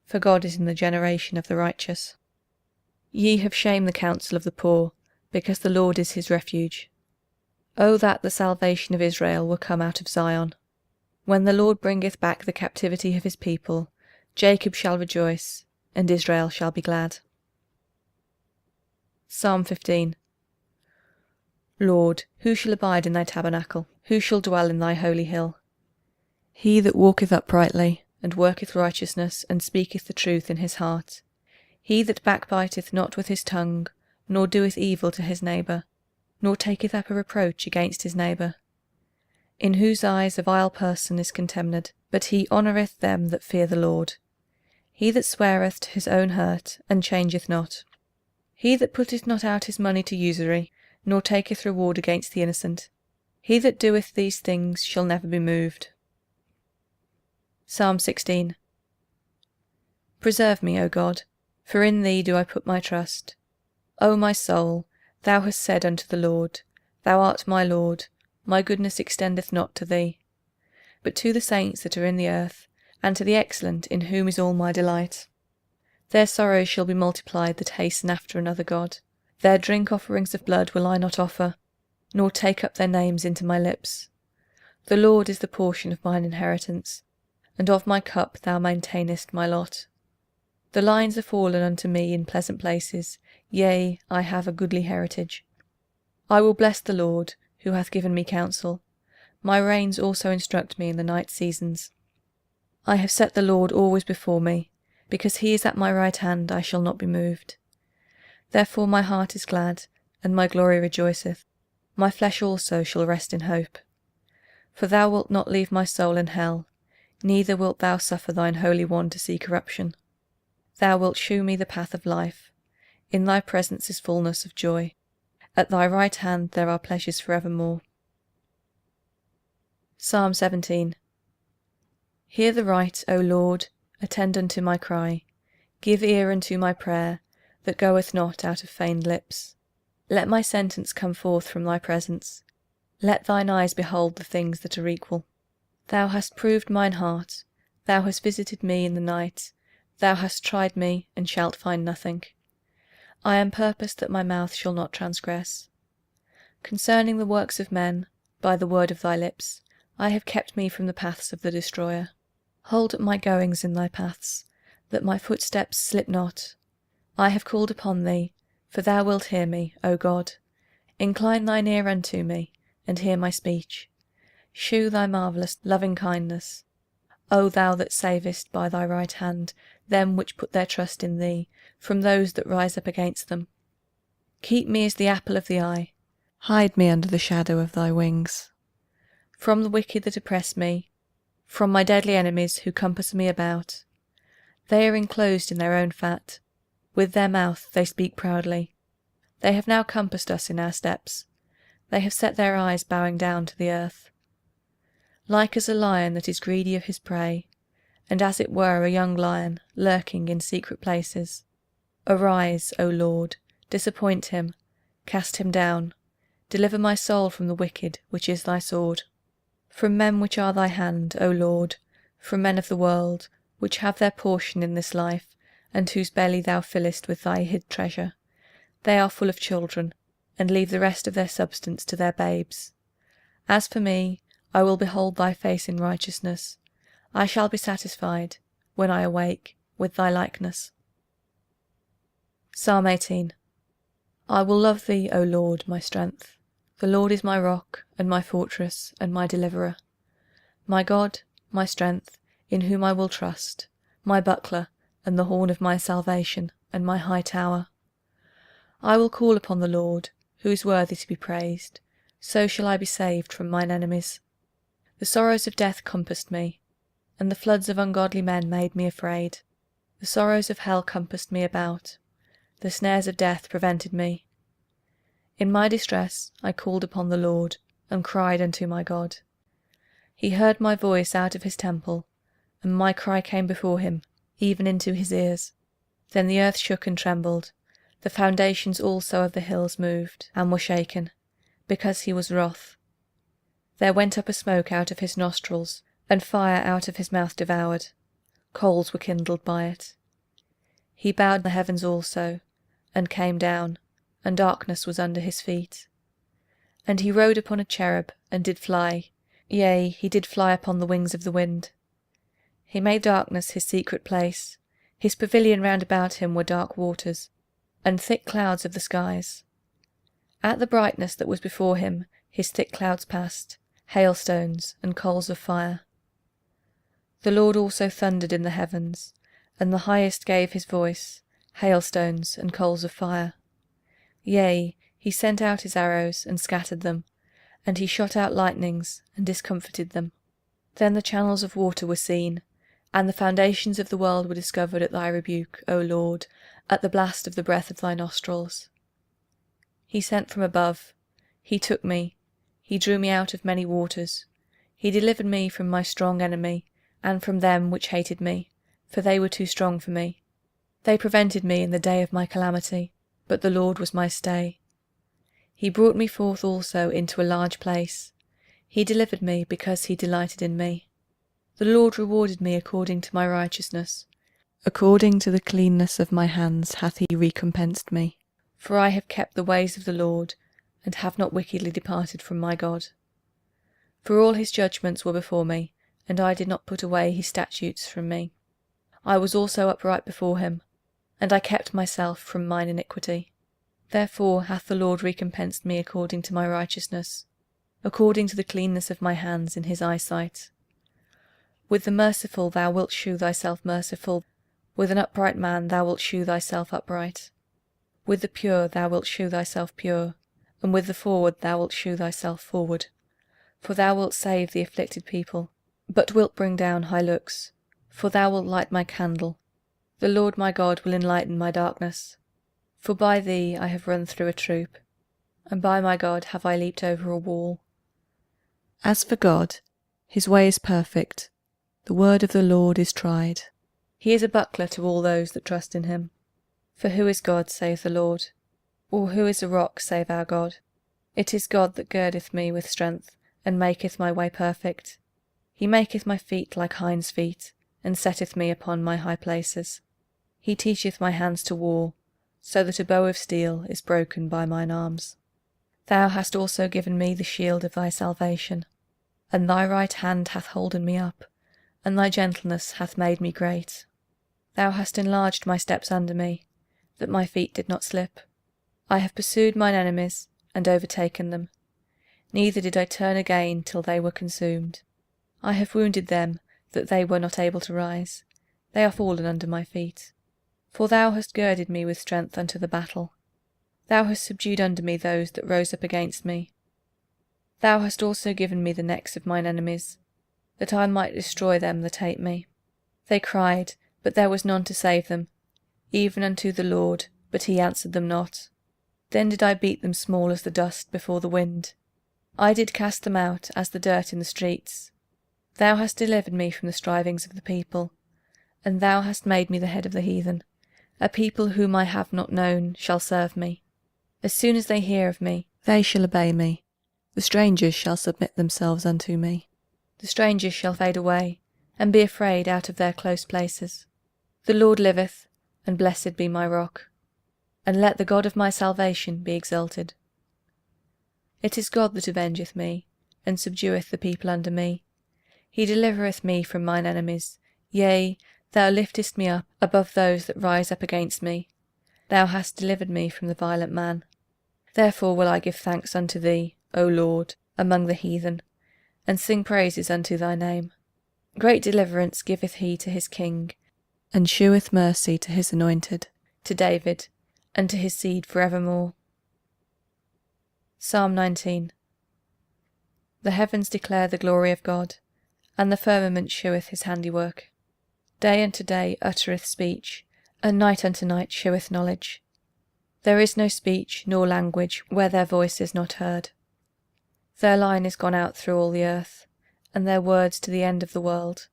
for God is in the generation of the righteous. Ye have shamed the counsel of the poor, because the Lord is his refuge. O that the salvation of Israel were come out of Zion! When the Lord bringeth back the captivity of his people, Jacob shall rejoice, and Israel shall be glad. Psalm 15. Lord, who shall abide in thy tabernacle? Who shall dwell in thy holy hill? He that walketh uprightly, and worketh righteousness, and speaketh the truth in his heart. He that backbiteth not with his tongue, nor doeth evil to his neighbour, nor taketh up a reproach against his neighbour. In whose eyes a vile person is contemned, but he honoureth them that fear the Lord. He that sweareth to his own hurt, and changeth not. He that putteth not out his money to usury, nor taketh reward against the innocent. He that doeth these things shall never be moved. Psalm 16. Preserve me, O God, for in thee do I put my trust. O my soul, thou hast said unto the Lord, Thou art my Lord, my goodness extendeth not to thee, but to the saints that are in the earth, and to the excellent in whom is all my delight. Their sorrows shall be multiplied that hasten after another god. Their drink offerings of blood will I not offer, nor take up their names into my lips. The Lord is the portion of mine inheritance, and of my cup thou maintainest my lot. The lines are fallen unto me in pleasant places, yea, I have a goodly heritage. I will bless the Lord, who hath given me counsel. My reins also instruct me in the night seasons. I have set the Lord always before me, because he is at my right hand I shall not be moved. Therefore my heart is glad, and my glory rejoiceth. My flesh also shall rest in hope. For thou wilt not leave my soul in hell, neither wilt thou suffer thine Holy One to see corruption. Thou wilt shew me the path of life. In thy presence is fulness of joy. At thy right hand there are pleasures for evermore. Psalm 17. Hear the right, O Lord, attend unto my cry. Give ear unto my prayer, that goeth not out of feigned lips. Let my sentence come forth from thy presence. Let thine eyes behold the things that are equal. Thou hast proved mine heart. Thou hast visited me in the night. Thou hast tried me, and shalt find nothing. I am purposed that my mouth shall not transgress. Concerning the works of men, by the word of thy lips, I have kept me from the paths of the destroyer. Hold up my goings in thy paths, that my footsteps slip not. I have called upon thee, for thou wilt hear me, O God. Incline thine ear unto me, and hear my speech. Shew thy marvellous loving kindness. O thou that savest by thy right hand them which put their trust in thee, from those that rise up against them. Keep me as the apple of the eye. Hide me under the shadow of thy wings. From the wicked that oppress me, from my deadly enemies who compass me about. They are enclosed in their own fat. With their mouth they speak proudly. They have now compassed us in our steps. They have set their eyes bowing down to the earth. Like as a lion that is greedy of his prey, and as it were a young lion lurking in secret places. Arise, O Lord, disappoint him, cast him down. Deliver my soul from the wicked, which is thy sword. From men which are thy hand, O Lord, from men of the world, which have their portion in this life, and whose belly thou fillest with thy hid treasure. They are full of children, and leave the rest of their substance to their babes. As for me, I will behold thy face in righteousness. I shall be satisfied, when I awake, with thy likeness. Psalm 18. I will love thee, O Lord, my strength. The Lord is my rock, and my fortress, and my deliverer. My God, my strength, in whom I will trust, my buckler, and the horn of my salvation, and my high tower. I will call upon the Lord, who is worthy to be praised. So shall I be saved from mine enemies. The sorrows of death compassed me, and the floods of ungodly men made me afraid. The sorrows of hell compassed me about. The snares of death prevented me. In my distress I called upon the Lord, and cried unto my God. He heard my voice out of his temple, and my cry came before him, even into his ears. Then the earth shook and trembled, the foundations also of the hills moved, and were shaken, because he was wroth. There went up a smoke out of his nostrils, and fire out of his mouth devoured. Coals were kindled by it. He bowed the heavens also, and came down, and darkness was under his feet. And he rode upon a cherub, and did fly, yea, he did fly upon the wings of the wind. He made darkness his secret place, his pavilion round about him were dark waters, and thick clouds of the skies. At the brightness that was before him his thick clouds passed, hailstones and coals of fire. The Lord also thundered in the heavens, and the highest gave his voice, hailstones and coals of fire. Yea, he sent out his arrows and scattered them, and he shot out lightnings and discomfited them. Then the channels of water were seen, and the foundations of the world were discovered at thy rebuke, O Lord, at the blast of the breath of thy nostrils. He sent from above, he took me, he drew me out of many waters. He delivered me from my strong enemy, and from them which hated me, for they were too strong for me. They prevented me in the day of my calamity, but the Lord was my stay. He brought me forth also into a large place. He delivered me because he delighted in me. The Lord rewarded me according to my righteousness. According to the cleanness of my hands hath he recompensed me. For I have kept the ways of the Lord, and have not wickedly departed from my God. For all his judgments were before me, and I did not put away his statutes from me. I was also upright before him, and I kept myself from mine iniquity. Therefore hath the Lord recompensed me according to my righteousness, according to the cleanness of my hands in his eyesight. With the merciful thou wilt shew thyself merciful, with an upright man thou wilt shew thyself upright. With the pure thou wilt shew thyself pure, and with the forward thou wilt shew thyself forward. For thou wilt save the afflicted people, but wilt bring down high looks. For thou wilt light my candle. The Lord my God will enlighten my darkness. For by thee I have run through a troop, and by my God have I leaped over a wall. As for God, his way is perfect, the word of the Lord is tried. He is a buckler to all those that trust in him. For who is God save the Lord? Or who is a rock save our God? It is God that girdeth me with strength, and maketh my way perfect. He maketh my feet like hinds' feet, and setteth me upon my high places. He teacheth my hands to war, so that a bow of steel is broken by mine arms. Thou hast also given me the shield of thy salvation, and thy right hand hath holden me up, and thy gentleness hath made me great. Thou hast enlarged my steps under me, that my feet did not slip. I have pursued mine enemies, and overtaken them. Neither did I turn again till they were consumed. I have wounded them, that they were not able to rise. They are fallen under my feet. For thou hast girded me with strength unto the battle. Thou hast subdued under me those that rose up against me. Thou hast also given me the necks of mine enemies, that I might destroy them that hate me. They cried, but there was none to save them, even unto the Lord, but he answered them not. Then did I beat them small as the dust before the wind. I did cast them out as the dirt in the streets. Thou hast delivered me from the strivings of the people, and thou hast made me the head of the heathen. A people whom I have not known shall serve me. As soon as they hear of me, they shall obey me. The strangers shall submit themselves unto me. The strangers shall fade away, and be afraid out of their close places. The Lord liveth, and blessed be my rock, and let the God of my salvation be exalted. It is God that avengeth me, and subdueth the people under me. He delivereth me from mine enemies. Yea, thou liftest me up above those that rise up against me. Thou hast delivered me from the violent man. Therefore will I give thanks unto thee, O Lord, among the heathen, and sing praises unto thy name. Great deliverance giveth he to his king, and sheweth mercy to his anointed, to David, and to his seed for evermore. Psalm 19. The heavens declare the glory of God, and the firmament sheweth his handiwork. Day unto day uttereth speech, and night unto night sheweth knowledge. There is no speech nor language where their voice is not heard. Their line is gone out through all the earth, and their words to the end of the world.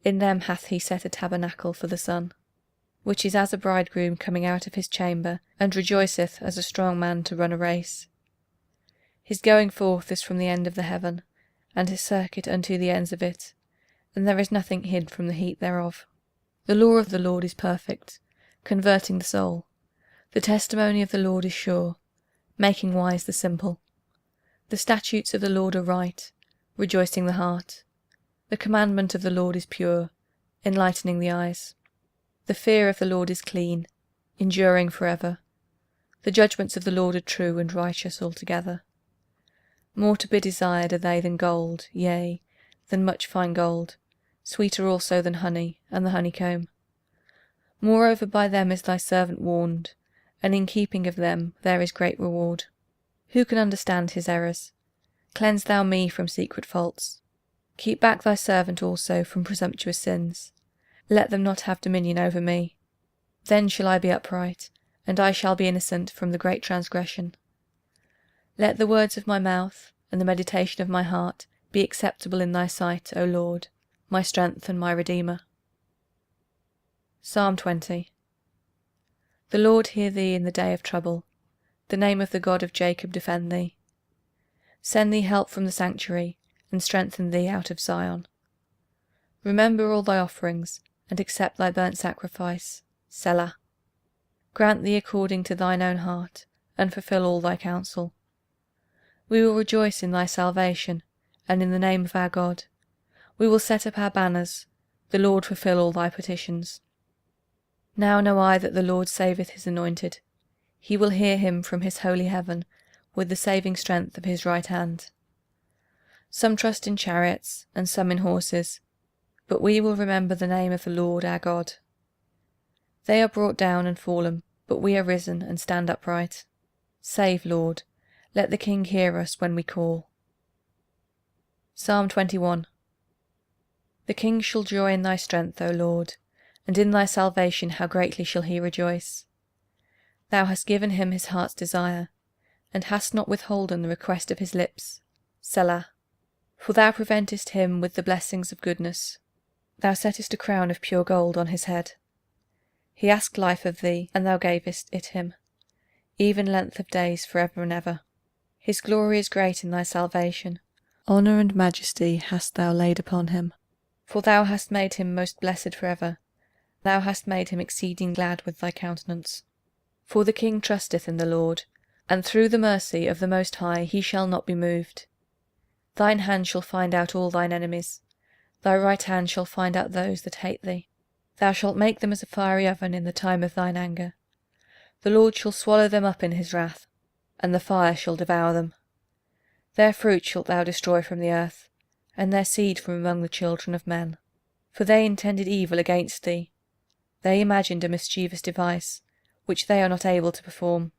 In them hath he set a tabernacle for the sun, which is as a bridegroom coming out of his chamber, and rejoiceth as a strong man to run a race. His going forth is from the end of the heaven, and his circuit unto the ends of it, and there is nothing hid from the heat thereof. The law of the Lord is perfect, converting the soul. The testimony of the Lord is sure, making wise the simple. The statutes of the Lord are right, rejoicing the heart. The commandment of the Lord is pure, enlightening the eyes. The fear of the Lord is clean, enduring for ever. The judgments of the Lord are true and righteous altogether. More to be desired are they than gold, yea, than much fine gold, sweeter also than honey and the honeycomb. Moreover by them is thy servant warned, and in keeping of them there is great reward. Who can understand his errors? Cleanse thou me from secret faults. Keep back thy servant also from presumptuous sins. Let them not have dominion over me. Then shall I be upright, and I shall be innocent from the great transgression. Let the words of my mouth and the meditation of my heart be acceptable in thy sight, O Lord, my strength and my Redeemer. Psalm 20. The Lord hear thee in the day of trouble. The name of the God of Jacob defend thee. Send thee help from the sanctuary, and strengthen thee out of Zion. Remember all thy offerings, and accept thy burnt sacrifice. Selah. Grant thee according to thine own heart, and fulfil all thy counsel. We will rejoice in thy salvation, and in the name of our God. We will set up our banners. The Lord fulfil all thy petitions. Now know I that the Lord saveth his anointed. He will hear him from his holy heaven, with the saving strength of his right hand. Some trust in chariots, and some in horses, but we will remember the name of the Lord our God. They are brought down and fallen, but we are risen and stand upright. Save, Lord, let the King hear us when we call. Psalm 21. The King shall joy in thy strength, O Lord, and in thy salvation how greatly shall he rejoice. Thou hast given him his heart's desire, and hast not withholden the request of his lips. Selah. For thou preventest him with the blessings of goodness. Thou settest a crown of pure gold on his head. He asked life of thee, and thou gavest it him, even length of days for ever and ever. His glory is great in thy salvation. Honour and majesty hast thou laid upon him. For thou hast made him most blessed for ever. Thou hast made him exceeding glad with thy countenance. For the King trusteth in the Lord, and through the mercy of the Most High he shall not be moved. Thine hand shall find out all thine enemies. Thy right hand shall find out those that hate thee. Thou shalt make them as a fiery oven in the time of thine anger. The Lord shall swallow them up in his wrath, and the fire shall devour them. Their fruit shalt thou destroy from the earth, and their seed from among the children of men. For they intended evil against thee. They imagined a mischievous device, which they are not able to perform.